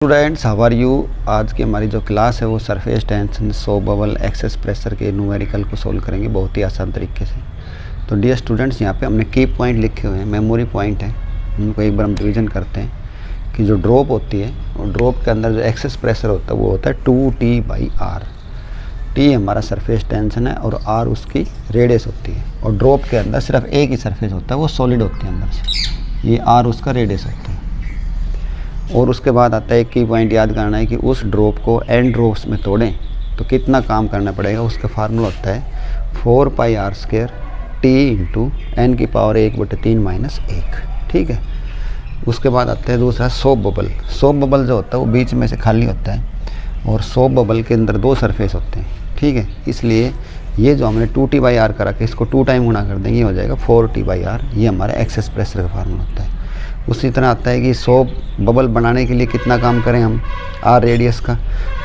Students how are you. आज की हमारी जो क्लास है वो surface tension, soap bubble, excess pressure के न्यूमेरिकल को सोल्व करेंगे बहुत ही आसान तरीके से। तो डियर स्टूडेंट्स, यहाँ पे हमने की पॉइंट लिखे हुए हैं, मेमोरी पॉइंट है, उनको एक बार हम रिविजन करते हैं कि जो ड्रॉप होती है और ड्रॉप के अंदर जो एक्सेस प्रेशर होता है वो होता है 2T/R। टी हमारा सरफेस टेंशन है और आर उसकी रेडियस होती है। और ड्रॉप के अंदर सिर्फ एक ही सरफेस होता है, वो सॉलिड होती है अंदर से, ये आर उसका रेडियस होता है। और उसके बाद आता है एक की पॉइंट याद करना है कि उस ड्रॉप को एन ड्रॉप्स में तोड़ें तो कितना काम करना पड़ेगा। उसका फार्मूला होता है 4πr² T इंटू एन की पावर 1/3 - 1। ठीक है। उसके बाद आता है दूसरा सोप बबल। सोप बबल जो होता है वो बीच में से खाली होता है और सोप बबल के अंदर दो सरफेस होते हैं। ठीक है, इसलिए ये जो हमने 2T/R करा के इसको 2 टाइम गुणा कर देंगे, ये हो जाएगा 4T/R। ये हमारा एक्सेस प्रेशर का फार्मूला होता है। उसी तरह आता है कि सोप बबल बनाने के लिए कितना काम करें हम आर रेडियस का,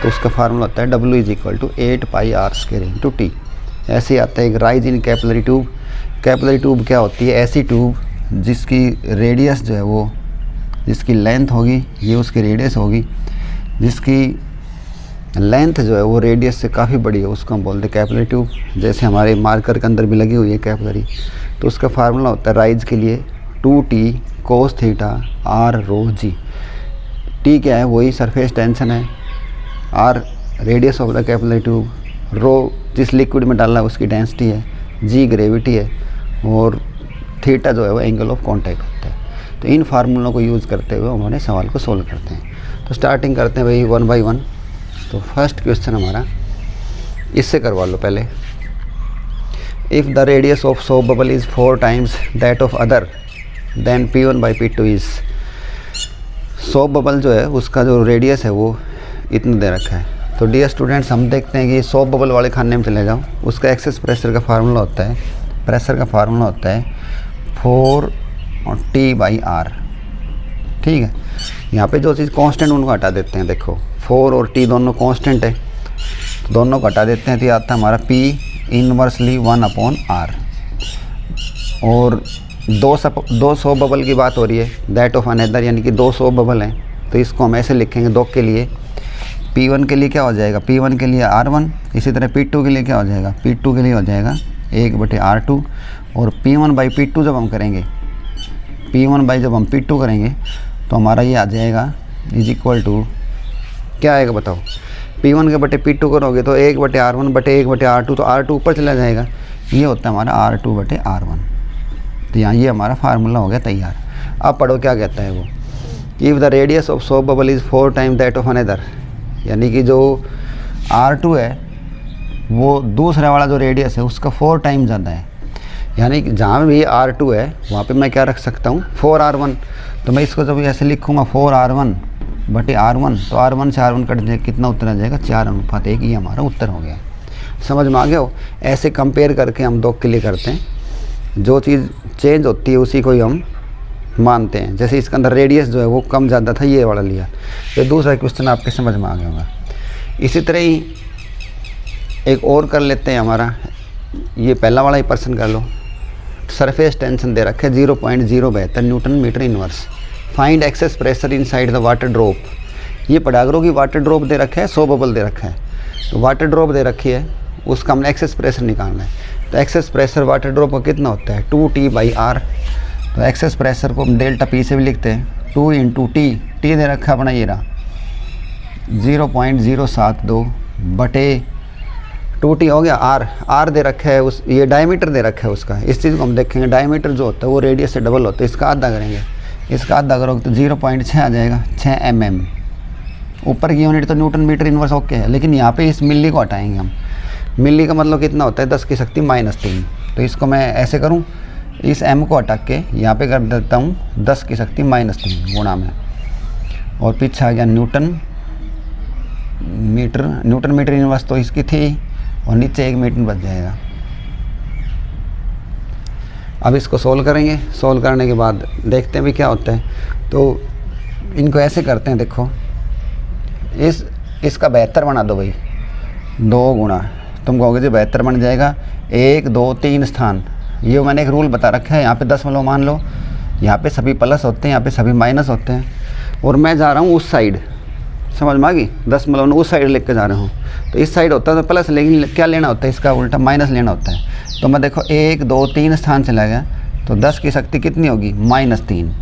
तो उसका फार्मूला होता है W = 8πr² × T। ऐसे ही आता है एक rise in capillary tube. Capillary tube क्या होती है? ऐसी ट्यूब जिसकी रेडियस जो है वो, जिसकी लेंथ होगी ये उसकी रेडियस होगी, जिसकी लेंथ जो है वो रेडियस से काफ़ी बड़ी है, उसको हम बोलते हैं कैपिलरी ट्यूब। जैसे हमारे मार्कर के अंदर भी लगी हुई है कैपिलरी, तो उसका फार्मूला होता है राइज के लिए 2T cos theta R ρg। T क्या है? वही सरफेस टेंशन है, R radius of the capillary tube, rho जिस लिक्विड में डालना है उसकी डेंसिटी है, G ग्रेविटी है और थीटा जो है वो एंगल ऑफ कांटेक्ट होता है। तो इन फार्मूलों को यूज़ करते हुए हमारे सवाल को सोल्व करते हैं। तो स्टार्टिंग करते हैं भाई 1 बाई 1। तो फर्स्ट क्वेश्चन हमारा इससे करवा लो पहले। If the radius of soap bubble is 4 times that of other than P1/P2 is. Soap bubble जो है उसका जो रेडियस है वो इतना दे रखा है। तो डियर स्टूडेंट्स, हम देखते हैं कि सोप बबल वाले खाने में चले जाओ। उसका एक्सेस प्रेशर का फार्मूला होता है, प्रेशर का फार्मूला होता है 4T/R। ठीक है, यहाँ पे जो चीज़ कांस्टेंट उनको हटा देते हैं। देखो 4 और T दोनों कांस्टेंट है, दोनों को हटा देते हैं तो ये आता है हमारा P इनवर्सली 1/R। और दो सोप बबल की बात हो रही है, दैट ऑफ अनदर, यानी कि 2 सोप बबल हैं। तो इसको हम ऐसे लिखेंगे 2 के लिए। P1 के लिए क्या हो जाएगा? P1 के लिए R1। इसी तरह P2 के लिए क्या हो जाएगा? P2 के लिए हो जाएगा 1/R2। और P1/P2 जब हम करेंगे, जब हम P2 करेंगे तो हमारा ये आ जाएगा = क्या आएगा बताओ? P1 के बटे P2 करोगे तो 1/R1 बटे 1/R2, तो R2 ऊपर चला जाएगा। ये होता है हमारा R2/R1। तो यहाँ ये हमारा फार्मूला हो गया तैयार। अब पढ़ो क्या कहता है वो। If the radius of soap bubble is 4 time that of another, यानी कि जो R2 है वो दूसरा वाला जो रेडियस है उसका 4 टाइम ज़्यादा है। यानी कि जहाँ भी R2 है वहाँ पे मैं क्या रख सकता हूँ? 4R1। तो मैं इसको जब ऐसे लिखूँगा 4R1 बटे R1, तो R1 से R1 कट जाए, कितना उत्तर आ जाएगा? 4:1। ये हमारा उत्तर हो गया। समझ में आ गया हो? ऐसे कंपेयर करके हम 2 के लिए करते हैं, जो चीज़ चेंज होती है उसी को ही हम मानते हैं। जैसे इसके अंदर रेडियस जो है वो कम ज़्यादा था, ये वाला लिया। ये दूसरा क्वेश्चन आपके समझ में आ गया होगा। इसी तरह ही एक और कर लेते हैं हमारा, ये पहला वाला ही पर्सन कर लो। सरफेस टेंशन दे रखा है 0.072 newton metre inverse. Find excess pressure inside the water drop. ये पढ़ा करो कि वाटर ड्रॉप दे रखा है, सोप बबल दे रखा है। तो वाटर ड्रॉप दे रखी है, उसका हमने एक्सेस प्रेशर निकालना है। तो एक्सेस प्रेशर वाटर ड्रॉप का कितना होता है? 2T/R। तो एक्सेस प्रेशर को हम ΔP से भी लिखते हैं 2 × T दे रखा है अपना, ये रहा 0.072 बटे 2T हो गया। R दे रखा है, उस ये डायमीटर दे रखा है उसका। इस चीज़ को हम देखेंगे, डायमीटर जो होता है वो रेडियस से डबल होता है। इसका आधा करेंगे, इसका आधा करोगे तो 0.6 आ जाएगा, 6 mm। ऊपर की यूनिट तो न्यूटन मीटर इनवर्स ओके है, लेकिन यहाँ पे इस मिली को हटाएंगे हम। मिली का मतलब कितना होता है? 10⁻³ तो इसको मैं ऐसे करूँ, इस m को हटा के यहाँ पे कर देता हूँ 10⁻³ गुणा में, और पीछे आ गया न्यूटन मीटर इनवर्स तो इसकी थी, और नीचे 1 मीटर बच जाएगा। अब इसको सोल्व करेंगे। सोल्व करने के बाद देखते हैं भी क्या होता है। तो इनको ऐसे करते हैं, देखो इसका 72 बना दो भाई, 2 गुणा, तुम कहोगे जी 72 बन जाएगा, 1 2 3 स्थान। ये मैंने एक रूल बता रखा है, यहाँ पे 10 मान लो, यहाँ पे सभी प्लस होते हैं, यहाँ पे सभी माइनस होते हैं। और मैं जा रहा हूँ उस साइड, समझ में आ गई। 10 मतलब उस साइड लेके जा रहा हूँ, तो इस साइड होता है तो प्लस, लेकिन क्या लेना होता है इसका उल्टा माइनस लेना होता है। तो मैं देखो 1 2 3 स्थान चला गया, तो 10 की शक्ति कितनी होगी -3,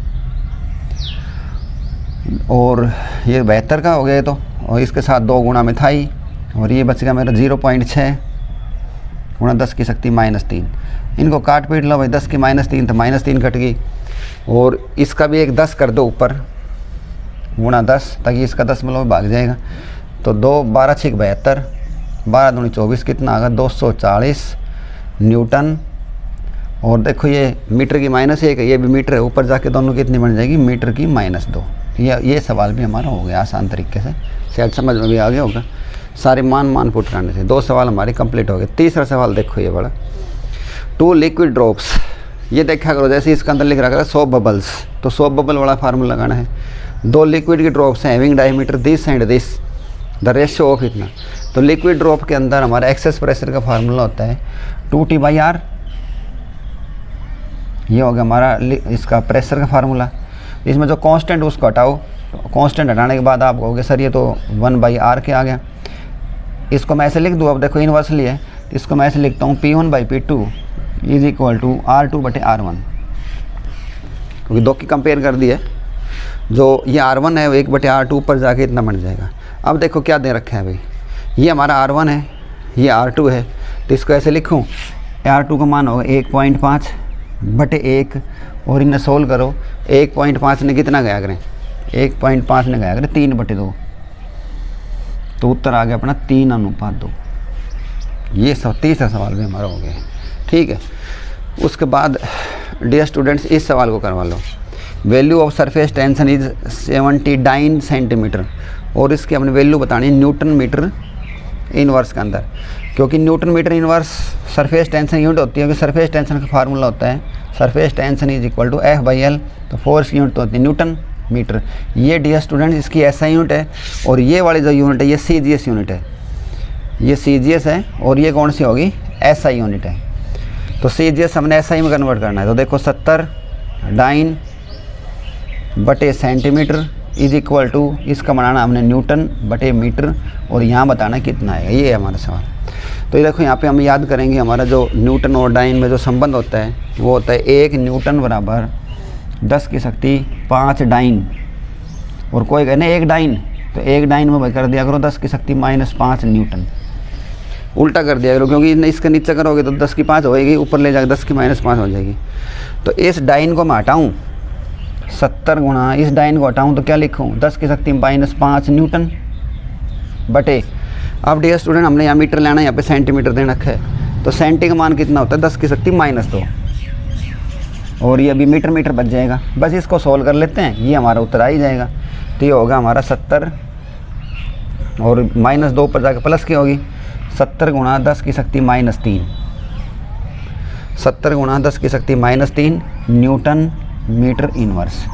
और ये 72 का हो गया तो, और इसके साथ 2 गुणा में था ही, और ये बच गया मेरा 0.6 गुणा 10 की शक्ति -3। इनको काट पीट लो भाई, 10 की -3 तो -3 कट गई, और इसका भी एक 10 कर दो ऊपर गुणा 10, ताकि इसका 10 मतलब भाग जाएगा। तो 2 12 6 72, 12 दूनी 24, कितना आ गया 240 न्यूटन। और देखो ये मीटर की -1 है, ये भी मीटर है, ऊपर जाके दोनों कितनी बन जाएगी मीटर की -2। ये सवाल भी हमारा हो गया आसान तरीके से, शायद समझ में भी आ गया होगा। सारे मान पुट करने से 2 सवाल हमारे कंप्लीट हो गए। तीसरा सवाल देखो ये बड़ा, 2 लिक्विड ड्रॉप्स, ये देखा करो जैसे इसके अंदर लिख रखा है सोप बबल्स, तो सोप बबल वाला फार्मूला लगाना है। 2 लिक्विड की ड्रॉप्स हैं having diameter this and this, the ratio of इतना। तो लिक्विड ड्रॉप के अंदर हमारा एक्सेस प्रेशर का फार्मूला होता है 2T/R, ये हो गया हमारा इसका प्रेशर का फार्मूला। इसमें जो कांस्टेंट उसको हटाओ, कांस्टेंट हटाने के बाद आप कहोगे सर ये तो 1/R के आ गया। इसको मैं ऐसे लिख दूँ, अब देखो इन्वर्सली है, इसको मैं ऐसे लिखता हूँ P1/P2 is equal to R2/R1, क्योंकि 2 की कंपेयर कर दी है। जो ये R1 है वो 1/R2 ऊपर जाके इतना बन जाएगा। अब देखो क्या दे रखा है भाई, ये हमारा R1 है, ये R2 है, तो इसको ऐसे लिखूँ, R2 का मान होगा 1.5/1, और इन्हें सोल्व करो। 1.5 ने कितना गया करें, 1.5 ने गया करें 3/2, तो उत्तर आ गया अपना 3:2। ये सब तीसरा सवाल भी हमारा हो गया, ठीक है। उसके बाद डियर स्टूडेंट्स इस सवाल को करवा लो, value of surface tension is 79 centimetre, और इसकी हमने वैल्यू बतानी है न्यूटन मीटर इनवर्स के अंदर, क्योंकि newton metre inverse surface tension unit होती है, क्योंकि सरफेस टेंशन का फार्मूला होता है surface tension is equal to F/L, तो फोर्स यूनिट तो होती है न्यूटन मीटर। ये डियर स्टूडेंट्स इसकी SI यूनिट है, और ये वाली जो यूनिट है ये CGS यूनिट है, ये CGS है, और ये कौन सी होगी SI यूनिट है। तो CGS हमने SI में कन्वर्ट करना है, तो देखो 70 डाइन बटे सेंटीमीटर इज इक्वल टू, इसका बनाना हमने न्यूटन बटे मीटर, और यहाँ बताना कितना है, ये है हमारा सवाल। तो ये देखो यहाँ पे हम याद करेंगे हमारा जो न्यूटन और डाइन में जो संबंध होता है वो होता है 1 न्यूटन बराबर 10 की शक्ति 5 डाइन, और कोई कहने 1 डाइन, तो 1 डाइन में भाई कर दिया करो 10 की शक्ति -5 न्यूटन, उल्टा कर दिया करो, क्योंकि इसके नीचे करोगे तो 10 की 5 होएगी, ऊपर ले जाकर 10 की -5 हो जाएगी। तो इस डाइन को मैं हटाऊँ 70 गुणा इस डाइन को हटाऊँ तो क्या लिखूँ 10 की शक्ति -5 न्यूटन बटे, अब डियर स्टूडेंट हमने यहाँ मीटर लेना है, यहाँ पे सेंटीमीटर देना है, तो सेंटी का मान कितना होता है 10 की शक्ति -2, और ये अभी मीटर बच जाएगा। बस इसको सोल्व कर लेते हैं, ये हमारा उत्तर आ ही जाएगा। तो ये होगा हमारा 70, और -2 पर जाकर प्लस की होगी, 70 गुणा 10 की शक्ति -3, 70 गुणा 10 की शक्ति -3 न्यूटन मीटर इनवर्स,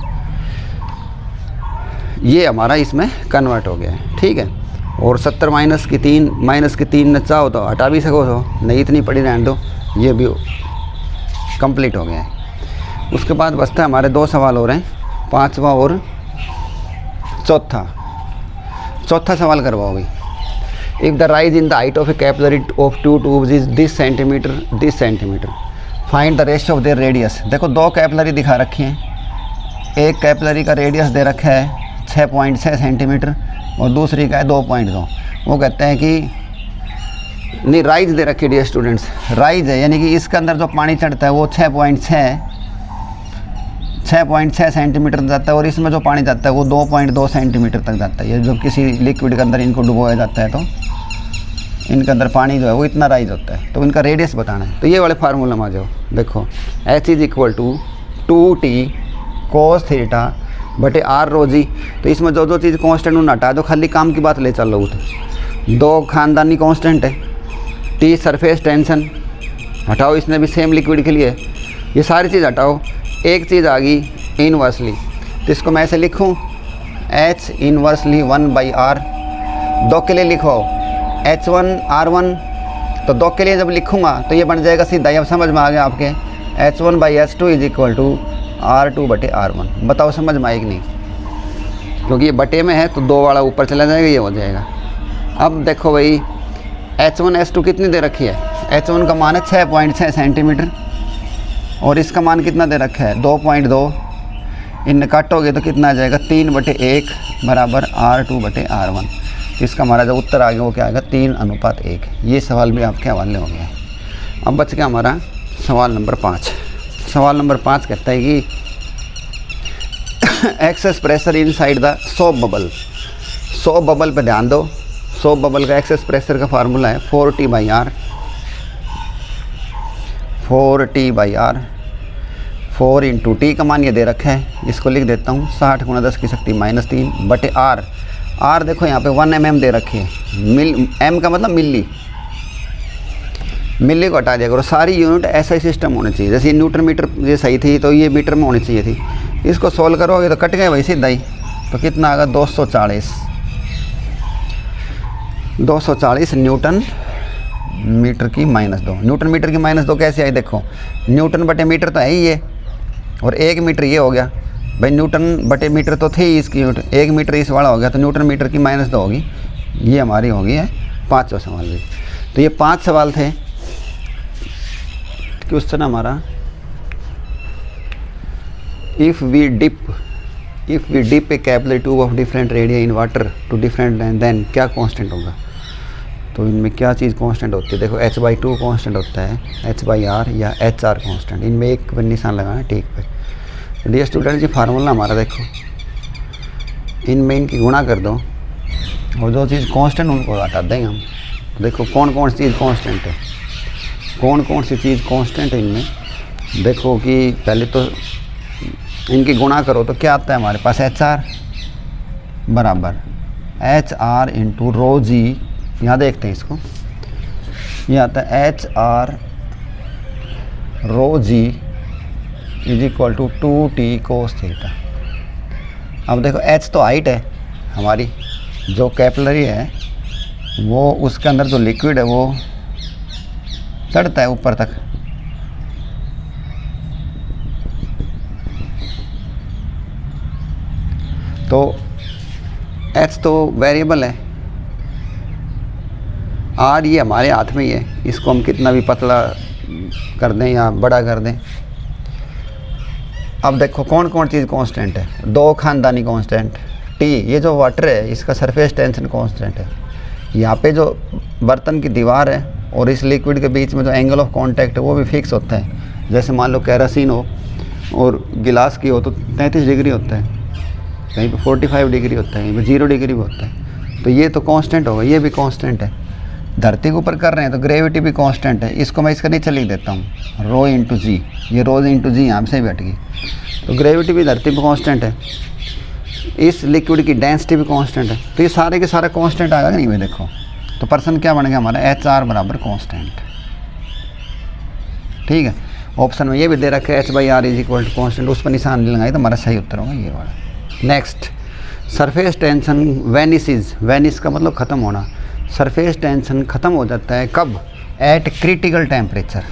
ये हमारा इसमें कन्वर्ट हो गया है, ठीक है। और 70 -3 न चाहो तो हटा भी सको, तो नहीं इतनी पड़ी रहने दो, ये भी कंप्लीट हो गया है। उसके बाद बचता है हमारे 2 सवाल हो रहे हैं, 5वां और चौथा सवाल करवाओगे। If the rise in the height of A capillary of 2 tubes is this centimetre, find the ratio of their radius. देखो 2 कैपिलरी दिखा रखी हैं, एक कैपिलरी का रेडियस दे रखा है 6.6 सेंटीमीटर, और दूसरी का है 2.2। वो कहते हैं कि नहीं, राइज दे रखी है डियर स्टूडेंट्स, राइज है, यानी कि इसके अंदर जो पानी चढ़ता है वो 6.6 सेंटीमीटर जाता है, और इसमें जो पानी जाता है वो 2.2 सेंटीमीटर तक जाता है। ये जो किसी लिक्विड के अंदर इनको डुबोया जाता है तो इनके अंदर पानी जो है वो इतना राइज होता है, तो इनका रेडियस बताना है। तो ये वाले फार्मूला में आ जाओ, देखो H is equal to 2T cos theta बटे R रो जी। तो इसमें जो चीज़ कांस्टेंट उन्हें हटा दो, खाली काम की बात ले चल लो। तो 2 खानदानी कांस्टेंट है, T सरफेस टेंशन हटाओ, इसने भी सेम लिक्विड के लिए, ये सारी चीज़ हटाओ, एक चीज़ आ गई इनवर्सली, तो इसको मैं ऐसे लिखूँ H इनवर्सली 1/R। 2 के लिए लिखो H1 R1, तो 2 के लिए जब लिखूँगा तो ये बन जाएगा सीधा, अब समझ में आ गया आपके, H1/H2 is equal to R2/R1। बताओ समझ में आएगी नहीं? क्योंकि ये बटे में है तो 2 वाला ऊपर चला जाएगा, ये हो जाएगा। अब देखो भाई H1 H2 कितनी दे रखी है, H1 का मान है 6.6 सेंटीमीटर और इसका मान कितना दे रखा है 2.2। इनमें काटोगे तो कितना आ जाएगा 3/1 बराबर R2/R1। इसका हमारा जो उत्तर आ गया वो क्या आएगा 3:1। ये सवाल भी आपके हवाले हो गया है। अब बच गया हमारा सवाल नंबर 5। सवाल नंबर 5 कहता है कि access pressure inside the soap bubble. Soap bubble पे ध्यान दो, सोप बबल का एक्सेस प्रेशर का फार्मूला है 4T/R। 4T/R 4 × T का मान ये दे रखा है, इसको लिख देता हूँ 60 × 10⁻³ R देखो यहाँ पे 1 mm दे रखी है, m का मतलब मिली, मिली को हटा दिया करो। सारी यूनिट ऐसा ही सिस्टम होना चाहिए, जैसे न्यूटन मीटर ये सही थी तो ये मीटर में होनी चाहिए थी। इसको सोल्व करोगे तो कट गए भाई सीधा ही, तो कितना आएगा 240 न्यूटन मीटर की -2। न्यूटन मीटर की -2 कैसे आई, देखो न्यूटन बटे मीटर तो है ही ये, और 1 मीटर ये हो गया भाई, न्यूटन बटे मीटर तो थे ही इसकी यूनिट, 1 मीटर इस वाला हो गया तो न्यूटन मीटर की -2 होगी। ये हमारी होगी है 5वां सवाल भी। तो ये 5 सवाल थे। क्वेश्चन हमारा if we dip a capillary tube of different radii in water to different then क्या कांस्टेंट होगा। तो इनमें क्या चीज़ कांस्टेंट होती है, देखो H/2 कांस्टेंट होता है, H/R या HR कांस्टेंट, इनमें एक पर निशान लगाना ठीक पे। डियर स्टूडेंट जी फार्मूला हमारा देखो, इनमें इनकी गुणा कर दो और जो चीज़ कांस्टेंट उनको हटा देंगे हम। देखो कौन कौन सी चीज़ कांस्टेंट है, कौन कौन सी चीज़ कांस्टेंट है इनमें। देखो कि पहले तो इनकी गुणा करो तो क्या आता है हमारे पास, HR बराबर HR × ρg। यहाँ देखते हैं इसको, ये आता है HR ρg = 2T cos θ। अब देखो H तो हाइट है हमारी, जो कैपिलरी है वो उसके अंदर जो लिक्विड है वो चढ़ता है ऊपर तक, तो H तो वेरिएबल है, R ये हमारे हाथ में ही है, इसको हम कितना भी पतला कर दें या बड़ा कर दें। अब देखो कौन कौन चीज़ कांस्टेंट है, 2 खानदानी कांस्टेंट, T ये जो वाटर है इसका सरफेस टेंशन कांस्टेंट है। यहाँ पे जो बर्तन की दीवार है और इस लिक्विड के बीच में जो एंगल ऑफ कांटेक्ट है वो भी फिक्स होता है। जैसे मान लो केरोसिन हो और गिलास की हो तो 33 डिग्री होता है, कहीं पे 45 डिग्री होता है, कहीं पे 0 डिग्री भी होता है। तो ये तो कांस्टेंट होगा, ये भी कांस्टेंट है। धरती के ऊपर कर रहे हैं तो ग्रेविटी भी कांस्टेंट है, इसको मैं इसका नीचे लिख देता हूँ ρ × g, ये ρ × g यहाँ से भी हट गई, तो ग्रेविटी भी धरती पर कांस्टेंट है। इस लिक्विड की डेंसिटी भी कांस्टेंट है, तो ये सारे के सारे कांस्टेंट आएगा नहीं भाई। देखो तो पर्सन क्या बन गया हमारा HR बराबर कांस्टेंट, ठीक है। ऑप्शन में ये भी दे रखा है H/R = कांस्टेंट, उस पर निशान नहीं लगाए तो हमारा सही उत्तर होगा ये वाला। नेक्स्ट, सरफेस टेंशन वेनिसेस, वेनिस का मतलब ख़त्म होना। सरफेस टेंशन ख़त्म हो जाता है कब, eight critical temperature.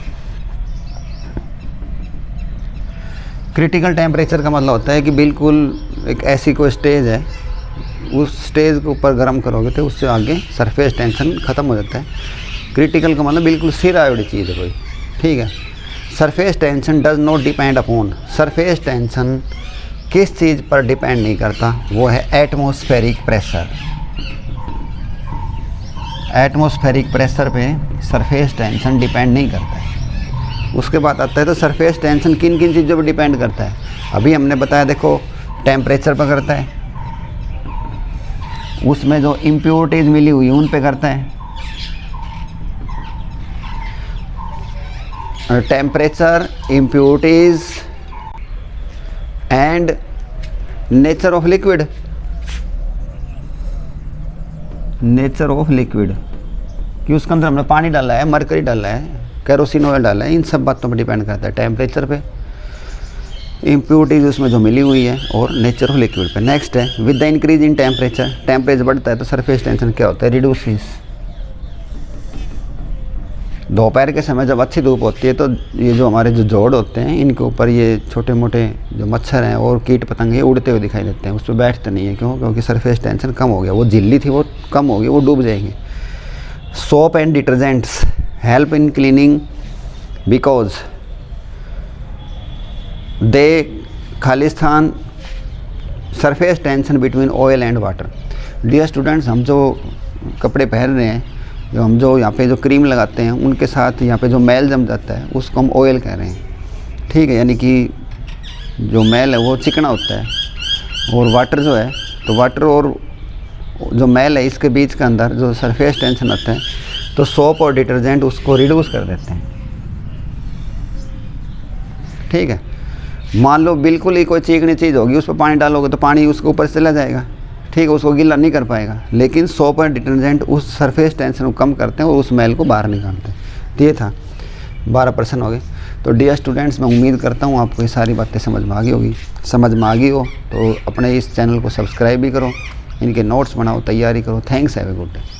Critical temperature का मतलब होता है कि बिल्कुल एक ऐसी कोई स्टेज है, उस स्टेज के ऊपर गर्म करोगे तो उससे आगे सरफेस टेंशन ख़त्म हो जाता है। क्रिटिकल का मतलब बिल्कुल सिरा वाली चीज़ है कोई, ठीक है। Surface tension does not depend upon, surface tension किस चीज़ पर डिपेंड नहीं करता, वो है एटमॉस्फेरिक प्रेशर। एटमॉस्फेरिक प्रेशर पे सरफेस टेंशन डिपेंड नहीं करता है। उसके बाद आता है तो सरफेस टेंशन किन किन चीज़ों पर डिपेंड करता है। अभी हमने बताया देखो टेम्परेचर पर करता है, उसमें जो इम्प्योरिटीज़ मिली हुई उन पे करता है। Temperature, impurities and nature of liquid, nature of liquid कि उसके अंदर हमने पानी डाला है, मरकरी डाला है, केरोसिन ऑयल डाला है, इन सब बातों पर डिपेंड करता है। टेम्परेचर पे, इम्प्योरिटीज उसमें जो मिली हुई है, और नेचर ऑफ लिक्विड पे। नेक्स्ट है with the increase in temperature, temperature बढ़ता है तो सरफेस टेंशन क्या होता है, रिड्यूसेस। दोपहर के समय जब अच्छी धूप होती है तो ये जो हमारे जो जोड़ होते हैं इनके ऊपर ये छोटे मोटे जो मच्छर हैं और कीट पतंगे उड़ते हुए दिखाई देते हैं, उस पर बैठते नहीं है। क्यों? क्योंकि सरफेस टेंशन कम हो गया, वो झिल्ली थी वो कम हो गई, वो डूब जाएंगे। Soap and detergents help in cleaning because they खालिस्तान surface tension between oil and water. Dear students, हम जो कपड़े पहन रहे हैं, हम जो यहाँ पे जो क्रीम लगाते हैं, उनके साथ यहाँ पे जो मैल जम जाता है उसको हम ऑयल कह रहे हैं। ठीक है, यानी कि जो मैल है वो चिकना होता है और वाटर जो है, तो वाटर और जो मैल है इसके बीच के अंदर जो सरफेस टेंशन आता है, तो सोप और डिटर्जेंट उसको रिड्यूस कर देते हैं। ठीक है, मान लो बिल्कुल ही कोई चिकनी चीज़ होगी, उस पर पानी डालोगे तो पानी उसके ऊपर चला जाएगा। ठीक है, उसको गीला नहीं कर पाएगा। लेकिन सोप और डिटर्जेंट उस सरफेस टेंशन को कम करते हैं और उस मैल को बाहर निकालते हैं। तो ये था 12% हो गए। तो डियर स्टूडेंट्स, मैं उम्मीद करता हूँ आपको ये सारी बातें समझ में आ गई होगी। समझ में आ गई हो तो अपने इस चैनल को सब्सक्राइब भी करो, इनके नोट्स बनाओ, तैयारी करो। Thanks, have a good day.